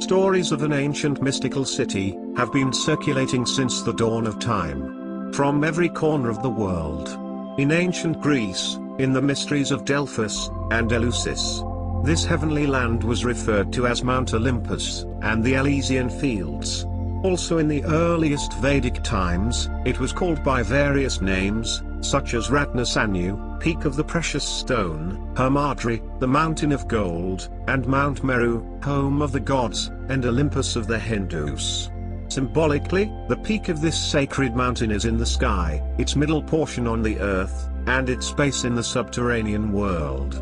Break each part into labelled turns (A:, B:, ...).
A: stories of an ancient mystical city have been circulating since the dawn of time, from every corner of the world. In ancient Greece, in the mysteries of Delphos and Eleusis, this heavenly land was referred to as Mount Olympus and the Elysian Fields. Also in the earliest Vedic times, it was called by various names, such as Ratnasanu, Peak of the Precious Stone, Hermadri, the Mountain of Gold, and Mount Meru, home of the gods, and Olympus of the Hindus. Symbolically, the peak of this sacred mountain is in the sky, its middle portion on the earth, and its base in the subterranean world.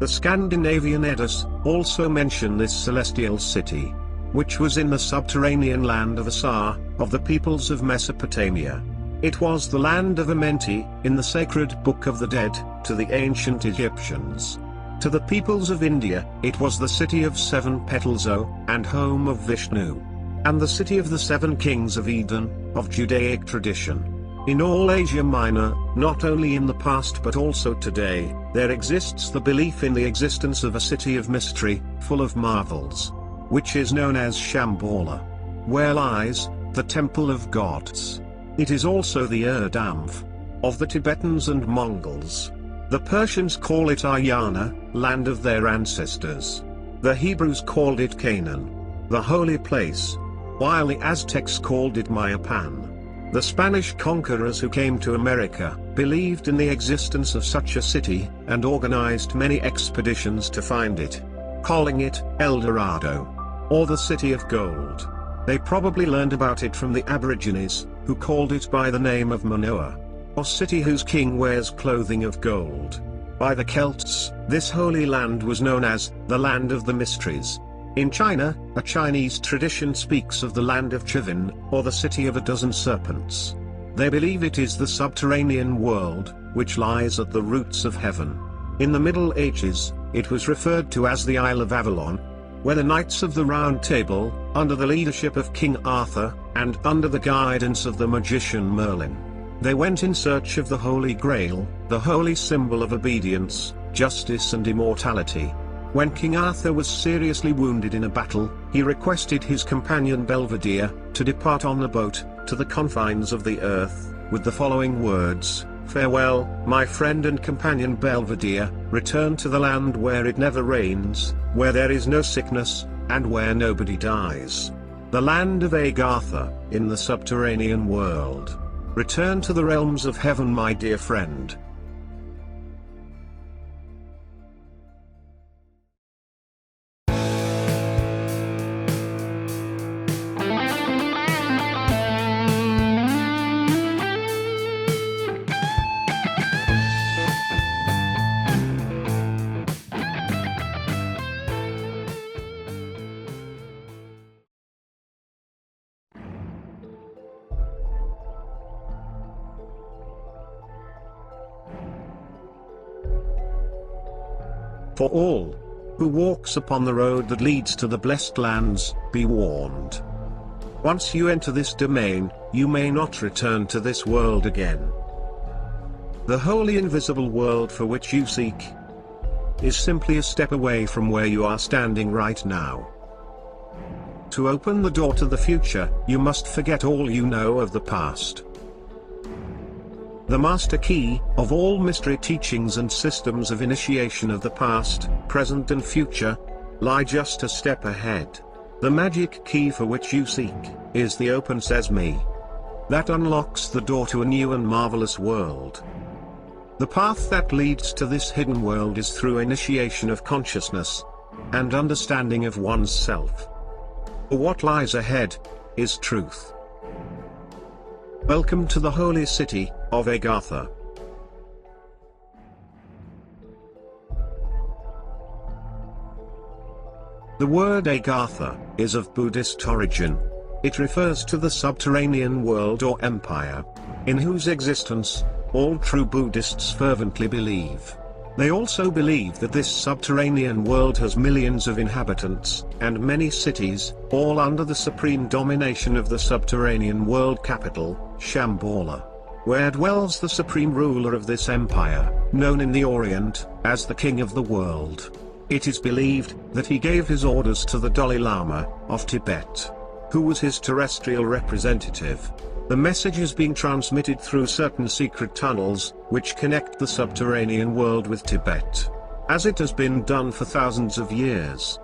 A: The Scandinavian Eddas also mention this celestial city, which was in the subterranean land of Asar, of the peoples of Mesopotamia. It was the land of Amenti, in the sacred Book of the Dead, to the ancient Egyptians. To the peoples of India, it was the city of 7 petals, and home of Vishnu. And the city of the 7 kings of Eden, of Judaic tradition. In all Asia Minor, not only in the past but also today, there exists the belief in the existence of a city of mystery, full of marvels, which is known as Shambhala, where lies the temple of gods. It is also the Ur-Damv of the Tibetans and Mongols. The Persians call it Ayana, land of their ancestors. The Hebrews called it Canaan, the holy place, while the Aztecs called it Mayapan. The Spanish conquerors who came to America believed in the existence of such a city and organized many expeditions to find it, calling it El Dorado, or the City of Gold. They probably learned about it from the Aborigines, who called it by the name of Manoa, or city whose king wears clothing of gold. By the Celts, this holy land was known as the Land of the Mysteries. In China, a Chinese tradition speaks of the land of Chivin, or the city of a dozen serpents. They believe it is the subterranean world, which lies at the roots of heaven. In the Middle Ages, it was referred to as the Isle of Avalon, where the Knights of the Round Table, under the leadership of King Arthur, and under the guidance of the magician Merlin, they went in search of the Holy Grail, the holy symbol of obedience, justice and immortality. When King Arthur was seriously wounded in a battle, he requested his companion Belvedere to depart on a boat to the confines of the earth, with the following words: "Farewell, my friend and companion Belvedere, return to the land where it never rains, where there is no sickness, and where nobody dies. The land of Agartha, in the subterranean world. Return to the realms of heaven, my dear friend." For all who walks upon the road that leads to the blessed lands, be warned. Once you enter this domain, you may not return to this world again. The holy invisible world for which you seek is simply a step away from where you are standing right now. To open the door to the future, you must forget all you know of the past. The master key of all mystery teachings and systems of initiation of the past, present and future lie just a step ahead. The magic key for which you seek is the open sesame that unlocks the door to a new and marvelous world. The path that leads to this hidden world is through initiation of consciousness and understanding of one's self. What lies ahead is truth. Welcome to the holy city of Agartha. The word Agartha is of Buddhist origin. It refers to the subterranean world or empire, in whose existence all true Buddhists fervently believe. They also believe that this subterranean world has millions of inhabitants, and many cities, all under the supreme domination of the subterranean world capital, Shambhala, where dwells the supreme ruler of this empire, known in the Orient as the King of the World. It is believed that he gave his orders to the Dalai Lama of Tibet, who was his terrestrial representative. The message is being transmitted through certain secret tunnels, which connect the subterranean world with Tibet, as it has been done for thousands of years.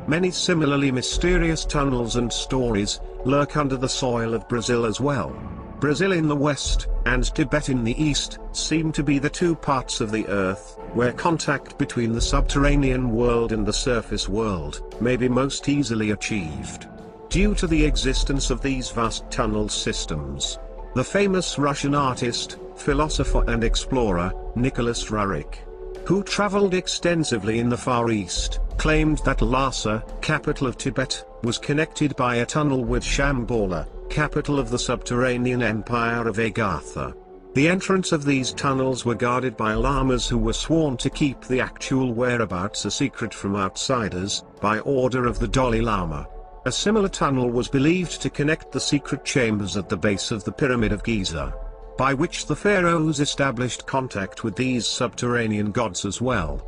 A: Many similarly mysterious tunnels and stories lurk under the soil of Brazil as well. Brazil in the west, and Tibet in the east, seem to be the two parts of the earth, where contact between the subterranean world and the surface world may be most easily achieved. Due to the existence of these vast tunnel systems, the famous Russian artist, philosopher and explorer, Nicholas Roerich, who traveled extensively in the Far East, claimed that Lhasa, capital of Tibet, was connected by a tunnel with Shambhala, capital of the subterranean empire of Agartha. The entrance of these tunnels were guarded by lamas who were sworn to keep the actual whereabouts a secret from outsiders, by order of the Dalai Lama. A similar tunnel was believed to connect the secret chambers at the base of the Pyramid of Giza, by which the pharaohs established contact with these subterranean gods as well.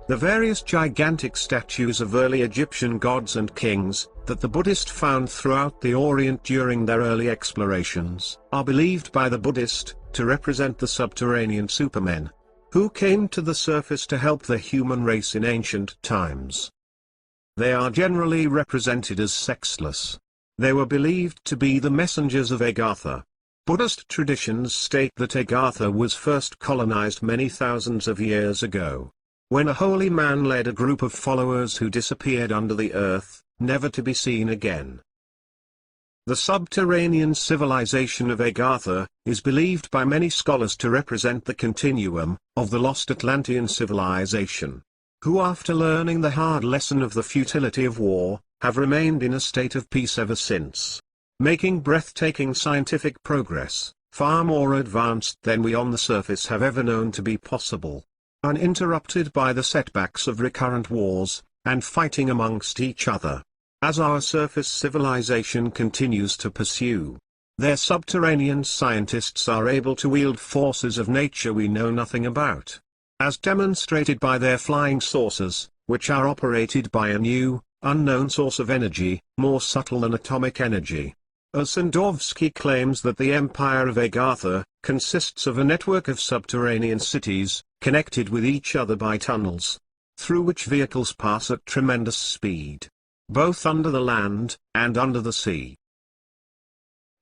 A: The various gigantic statues of early Egyptian gods and kings, that the Buddhists found throughout the Orient during their early explorations, are believed by the Buddhist to represent the subterranean supermen, who came to the surface to help the human race in ancient times. They are generally represented as sexless. They were believed to be the messengers of Agartha. Buddhist traditions state that Agartha was first colonized many thousands of years ago, when a holy man led a group of followers who disappeared under the earth, never to be seen again. The subterranean civilization of Agartha is believed by many scholars to represent the continuum of the lost Atlantean civilization, who after learning the hard lesson of the futility of war, have remained in a state of peace ever since, making breathtaking scientific progress, far more advanced than we on the surface have ever known to be possible, uninterrupted by the setbacks of recurrent wars, and fighting amongst each other, as our surface civilization continues to pursue. Their subterranean scientists are able to wield forces of nature we know nothing about, as demonstrated by their flying saucers, which are operated by a new, unknown source of energy, more subtle than atomic energy. Osendovsky claims that the empire of Agartha consists of a network of subterranean cities, connected with each other by tunnels, through which vehicles pass at tremendous speed, both under the land and under the sea.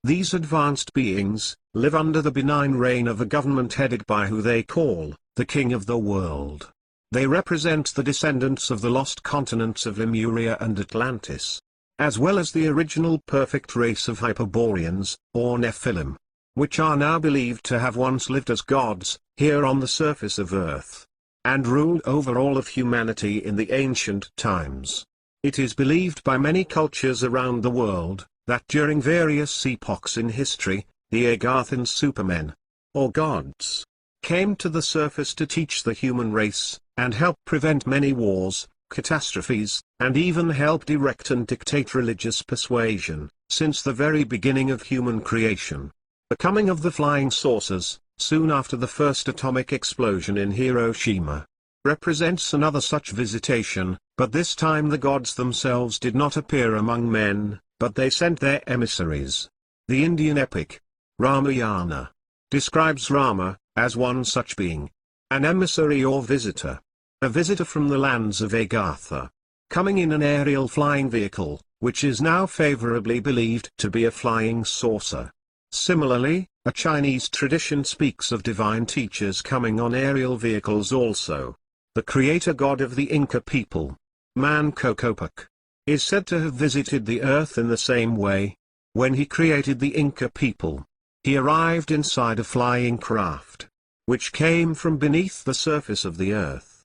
A: These advanced beings live under the benign reign of a government headed by who they call the King of the World. They represent the descendants of the lost continents of Lemuria and Atlantis, as well as the original perfect race of Hyperboreans, or Nephilim, which are now believed to have once lived as gods, here on the surface of Earth, and ruled over all of humanity in the ancient times. It is believed by many cultures around the world, that during various epochs in history, the Agarthan supermen, or gods, came to the surface to teach the human race, and help prevent many wars, catastrophes, and even help direct and dictate religious persuasion, since the very beginning of human creation. The coming of the flying saucers, soon after the first atomic explosion in Hiroshima, represents another such visitation, but this time the gods themselves did not appear among men, but they sent their emissaries. The Indian epic, Ramayana, describes Rama as one such being, an emissary or visitor, a visitor from the lands of Agartha, coming in an aerial flying vehicle, which is now favorably believed to be a flying saucer. Similarly, a Chinese tradition speaks of divine teachers coming on aerial vehicles also. The creator god of the Inca people, Mancocopac, is said to have visited the earth in the same way. When he created the Inca people, he arrived inside a flying craft, which came from beneath the surface of the earth.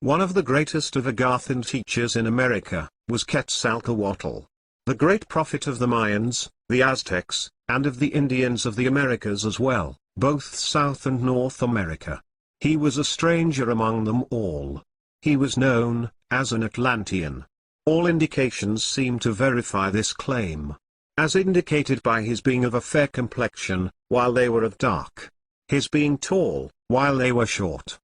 A: One of the greatest of Agarthan teachers in America was Quetzalcoatl, the great prophet of the Mayans, the Aztecs, and of the Indians of the Americas as well, both South and North America. He was a stranger among them all. He was known as an Atlantean. All indications seem to verify this claim, as indicated by his being of a fair complexion, while they were of dark; his being tall, while they were short;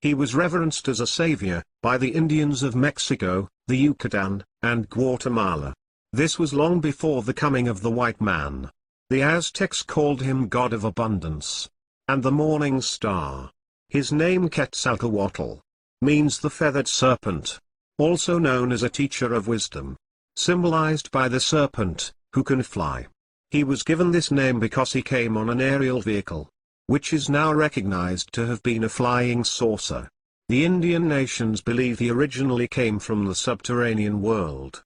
A: He was reverenced as a savior by the Indians of Mexico, the Yucatan, and Guatemala. This was long before the coming of the white man. The Aztecs called him God of Abundance and the Morning Star. His name Quetzalcoatl means the feathered serpent, also known as a teacher of wisdom, symbolized by the serpent, who can fly. He was given this name because he came on an aerial vehicle, which is now recognized to have been a flying saucer. The Indian nations believe he originally came from the subterranean world.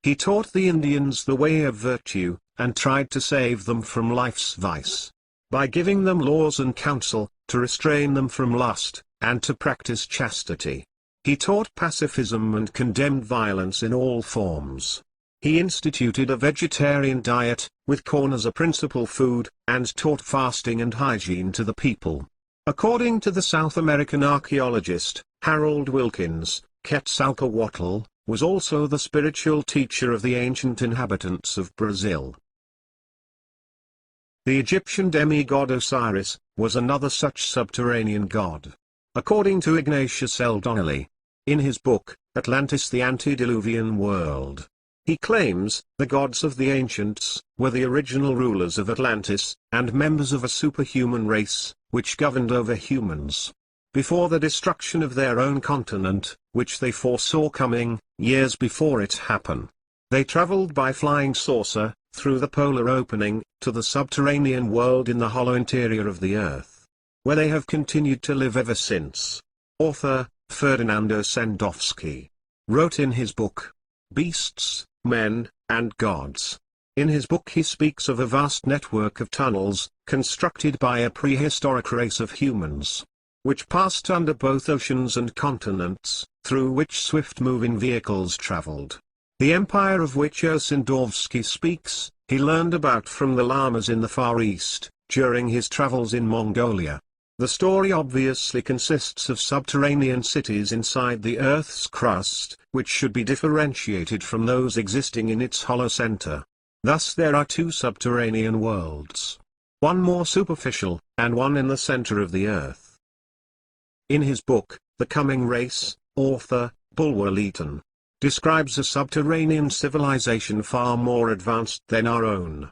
A: He taught the Indians the way of virtue, and tried to save them from life's vice, by giving them laws and counsel, to restrain them from lust, and to practice chastity. He taught pacifism and condemned violence in all forms. He instituted a vegetarian diet, with corn as a principal food, and taught fasting and hygiene to the people. According to the South American archaeologist, Harold Wilkins, Quetzalcoatl was also the spiritual teacher of the ancient inhabitants of Brazil. The Egyptian demigod Osiris was another such subterranean god. According to Ignatius L. Donnelly, in his book, Atlantis the Antediluvian World, he claims, the gods of the ancients, were the original rulers of Atlantis, and members of a superhuman race, which governed over humans. Before the destruction of their own continent, which they foresaw coming, years before it happened, they traveled by flying saucer, through the polar opening, to the subterranean world in the hollow interior of the earth, where they have continued to live ever since. Author, Ferdinando Sandowski, wrote in his book, Beasts, Men, and Gods. In his book he speaks of a vast network of tunnels, constructed by a prehistoric race of humans, which passed under both oceans and continents, through which swift-moving vehicles traveled. The empire of which Sandowski speaks, he learned about from the lamas in the Far East, during his travels in Mongolia. The story obviously consists of subterranean cities inside the Earth's crust, which should be differentiated from those existing in its hollow center. Thus there are two subterranean worlds, one more superficial, and one in the center of the Earth. In his book, The Coming Race, author, Bulwer Lytton, describes a subterranean civilization far more advanced than our own,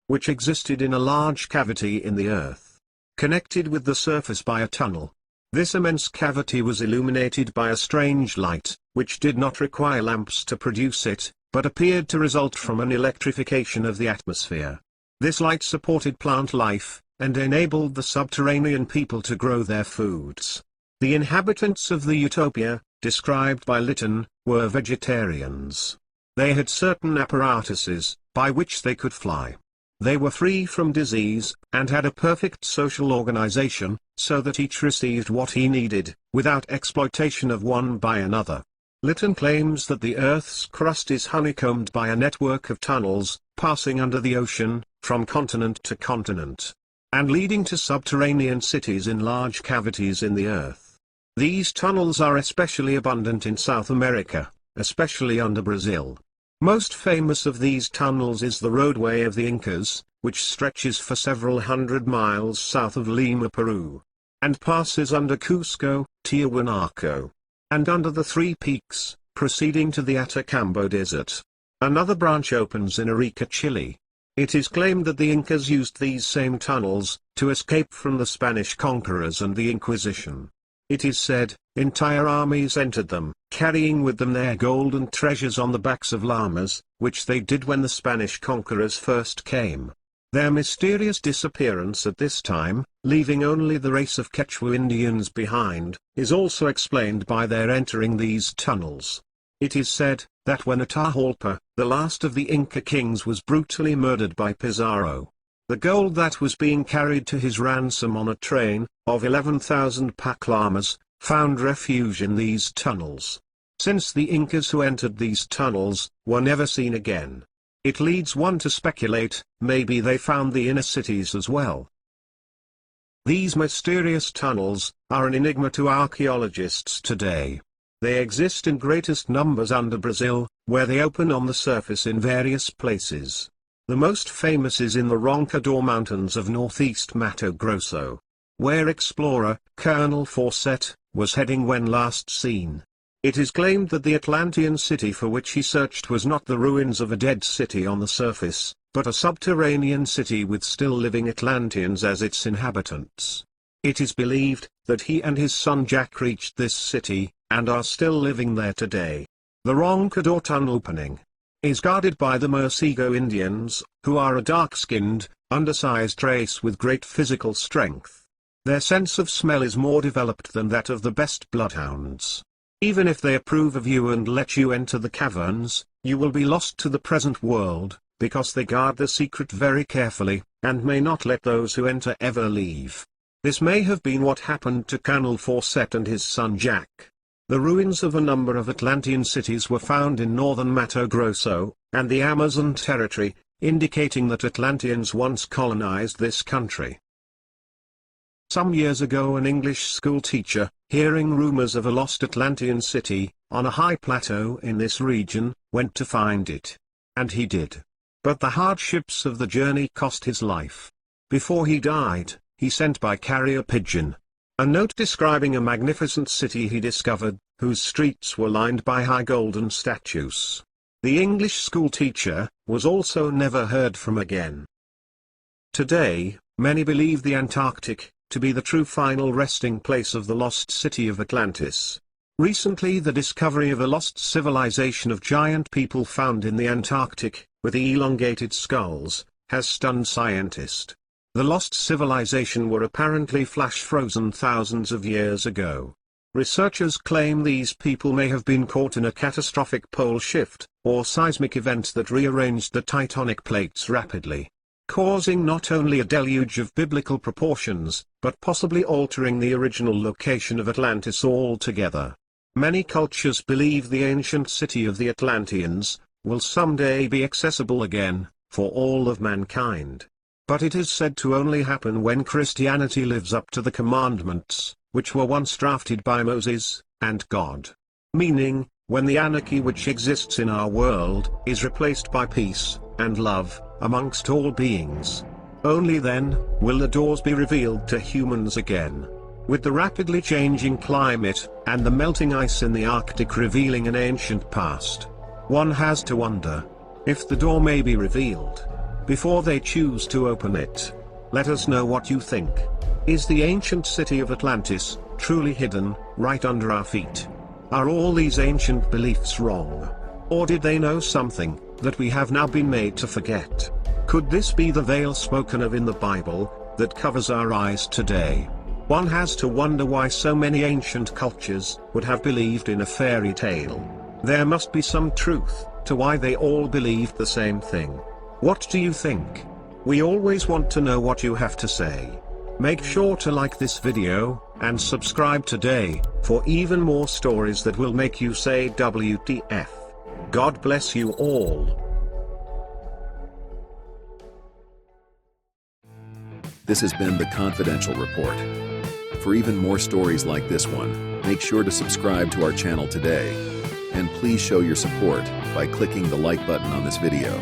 A: which existed in a large cavity in the earth, connected with the surface by a tunnel. This immense cavity was illuminated by a strange light, which did not require lamps to produce it, but appeared to result from an electrification of the atmosphere. This light supported plant life, and enabled the subterranean people to grow their foods. The inhabitants of the utopia, described by Lytton, were vegetarians. They had certain apparatuses, by which they could fly. They were free from disease, and had a perfect social organization, so that each received what he needed, without exploitation of one by another. Lytton claims that the Earth's crust is honeycombed by a network of tunnels, passing under the ocean, from continent to continent, and leading to subterranean cities in large cavities in the Earth. These tunnels are especially abundant in South America, especially under Brazil. Most famous of these tunnels is the roadway of the Incas, which stretches for several hundred miles south of Lima, Peru, and passes under Cusco, Tiahuanaco, and under the Three Peaks, proceeding to the Atacambo Desert. Another branch opens in Arica, Chile. It is claimed that the Incas used these same tunnels, to escape from the Spanish conquerors and the Inquisition. It is said, entire armies entered them, carrying with them their gold and treasures on the backs of llamas, which they did when the Spanish conquerors first came. Their mysterious disappearance at this time, leaving only the race of Quechua Indians behind, is also explained by their entering these tunnels. It is said, that when Atahualpa, the last of the Inca kings, was brutally murdered by Pizarro, the gold that was being carried to his ransom on a train, of 11,000 pack llamas, found refuge in these tunnels. Since the Incas who entered these tunnels, were never seen again, it leads one to speculate, maybe they found the inner cities as well. These mysterious tunnels, are an enigma to archaeologists today. They exist in greatest numbers under Brazil, where they open on the surface in various places. The most famous is in the Roncador Mountains of northeast Mato Grosso. where explorer Colonel Fawcett was heading when last seen. It is claimed that the Atlantean city for which he searched was not the ruins of a dead city on the surface, but a subterranean city with still living Atlanteans as its inhabitants. It is believed that he and his son Jack reached this city, and are still living there today. The Ronka door tunnel opening is guarded by the Mursego Indians, who are a dark-skinned, undersized race with great physical strength. Their sense of smell is more developed than that of the best bloodhounds. Even if they approve of you and let you enter the caverns, you will be lost to the present world, because they guard the secret very carefully, and may not let those who enter ever leave. This may have been what happened to Colonel Fawcett and his son Jack. The ruins of a number of Atlantean cities were found in northern Mato Grosso, and the Amazon territory, indicating that Atlanteans once colonized this country. Some years ago an English school teacher, hearing rumors of a lost Atlantean city, on a high plateau in this region, went to find it. And he did. But the hardships of the journey cost his life. Before he died, he sent by carrier pigeon a note describing a magnificent city he discovered, whose streets were lined by high golden statues. The English school teacher was also never heard from again. Today, many believe the Antarctic to be the true final resting place of the lost city of Atlantis. Recently the discovery of a lost civilization of giant people found in the Antarctic, with elongated skulls, has stunned scientists. The lost civilization were apparently flash-frozen thousands of years ago. Researchers claim these people may have been caught in a catastrophic pole shift, or seismic event that rearranged the tectonic plates rapidly, causing not only a deluge of biblical proportions, but possibly altering the original location of Atlantis altogether. Many cultures believe the ancient city of the Atlanteans will someday be accessible again, for all of mankind. But it is said to only happen when Christianity lives up to the commandments, which were once drafted by Moses and God. Meaning, when the anarchy which exists in our world is replaced by peace and love amongst all beings. Only then will the doors be revealed to humans again. With the rapidly changing climate and the melting ice in the Arctic revealing an ancient past, one has to wonder if the door may be revealed before they choose to open it. Let us know what you think. Is the ancient city of Atlantis truly hidden right under our feet? Are all these ancient beliefs wrong? Or did they know something that we have now been made to forget? Could this be the veil spoken of in the Bible that covers our eyes today? One has to wonder why so many ancient cultures would have believed in a fairy tale. There must be some truth to why they all believed the same thing. What do you think? We always want to know what you have to say. Make sure to like this video, and subscribe today, for even more stories that will make you say WTF. God bless you all.
B: This has been the Confidential Report. For even more stories like this one, make sure to subscribe to our channel today. And please show your support by clicking the like button on this video.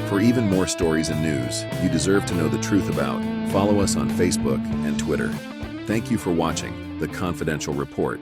B: For even more stories and news you deserve to know the truth about, follow us on Facebook and Twitter. Thank you for watching the Confidential Report.